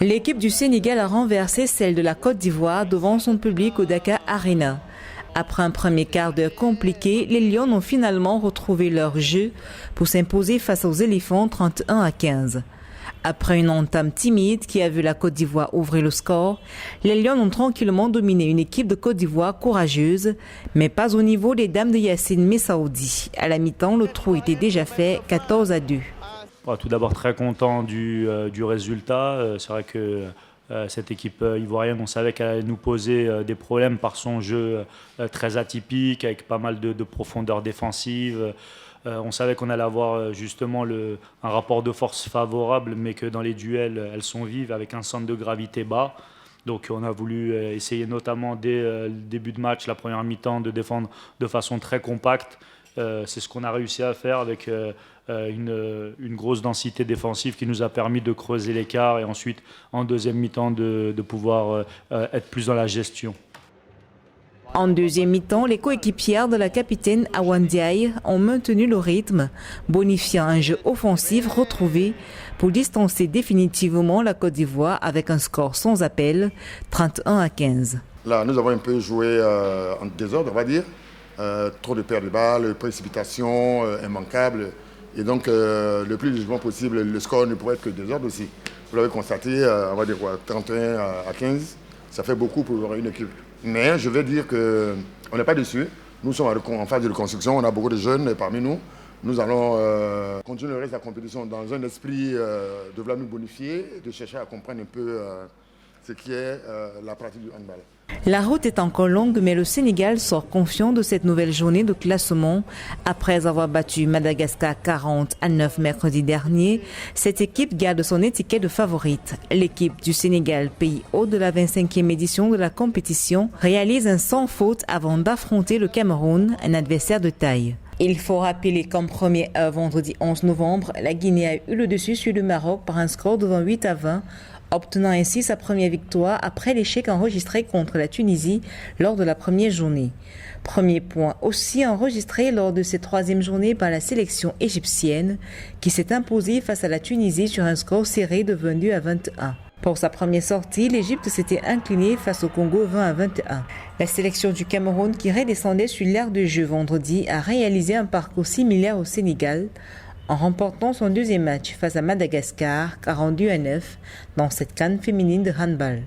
L'équipe du Sénégal a renversé celle de la Côte d'Ivoire devant son public au Dakar Arena. Après un premier quart d'heure compliqué, les Lions ont finalement retrouvé leur jeu pour s'imposer face aux éléphants 31-15. Après une entame timide qui a vu la Côte d'Ivoire ouvrir le score, les Lions ont tranquillement dominé une équipe de Côte d'Ivoire courageuse, mais pas au niveau des dames de Yacine Messaoudi. À la mi-temps, le trou était déjà fait, 14-2. Tout d'abord très content du résultat. C'est vrai que cette équipe ivoirienne, on savait qu'elle allait nous poser des problèmes par son jeu très atypique, avec pas mal de profondeur défensive. On savait qu'on allait avoir justement un rapport de force favorable, mais que dans les duels, elles sont vives avec un centre de gravité bas. Donc on a voulu essayer notamment dès le début de match, la première mi-temps, de défendre de façon très compacte. C'est ce qu'on a réussi à faire avec une grosse densité défensive qui nous a permis de creuser l'écart et ensuite en deuxième mi-temps de pouvoir être plus dans la gestion. En deuxième mi-temps, les coéquipières de la capitaine Awan Ndiaye ont maintenu le rythme, bonifiant un jeu offensif retrouvé pour distancer définitivement la Côte d'Ivoire avec un score sans appel, 31-15. Là, nous avons un peu joué en désordre, on va dire. Trop de pertes de balles, précipitations immanquables. Et donc, le plus légitimement possible, le score ne pourrait être que désordre aussi. Vous l'avez constaté, on va dire quoi, 31-15, ça fait beaucoup pour une équipe. Mais je vais dire qu'on n'est pas déçus. Nous sommes en phase de reconstruction, on a beaucoup de jeunes parmi nous. Nous allons continuer le reste de la compétition dans un esprit de vouloir nous bonifier, de chercher à comprendre un peu ce qui est la pratique du handball. La route est encore longue, mais le Sénégal sort confiant de cette nouvelle journée de classement. Après avoir battu Madagascar 40-9 mercredi dernier, cette équipe garde son étiquette de favorite. L'équipe du Sénégal, pays hôte de la 25e édition de la compétition, réalise un sans faute avant d'affronter le Cameroun, un adversaire de taille. Il faut rappeler qu'en première heure, vendredi 11 novembre, la Guinée a eu le dessus sur le Maroc par un score de 28-20, obtenant ainsi sa première victoire après l'échec enregistré contre la Tunisie lors de la première journée. Premier point aussi enregistré lors de cette troisième journée par la sélection égyptienne qui s'est imposée face à la Tunisie sur un score serré de 22-21. Pour sa première sortie, l'Égypte s'était inclinée face au Congo 20-21. La sélection du Cameroun, qui redescendait sur l'aire de jeu vendredi, a réalisé un parcours similaire au Sénégal en remportant son deuxième match face à Madagascar 42-9 dans cette CAN féminine de handball.